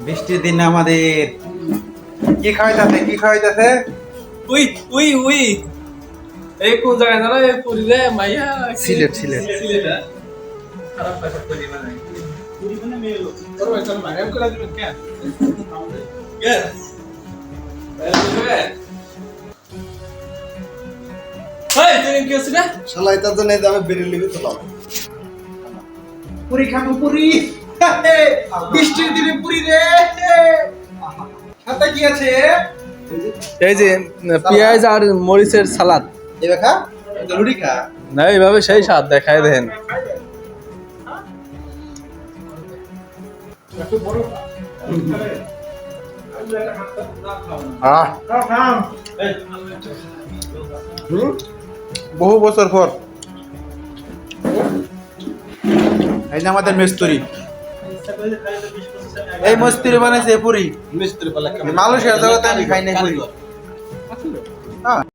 বৃষ্টির দিন আমাদের কি খাওয়াইতাছে উই উই উই এই কোন জায়গায় জানো এই পুরীতে মাইয়া সিলেট খারাপ পাইছে পুরী মানে পুরী মানে মেয়ে লোক করো চলো না এম করে দিবেন কেন কেন হাই তুমি কি হচ্ছে না শালা এটা তো নেই আমি বেরিয়ে লিখে তোলাম পুরি খাবো পুরি বৃষ্টির দিনে পুরি রে সাথে কি আছে এই যে পেঁয়াজ আর মরিচের সালাদ এবার খা রুটি খা না এইভাবে সেই স্বাদ দেখায় দেন বহু বছর পর এই যে আমাদের মিস্ত্রি এই মিস্ত্রি বানাইছে পুরি মিস্ত্রি পালা মালয়েশিয়ার জগতে আমি খাই নাই পুরি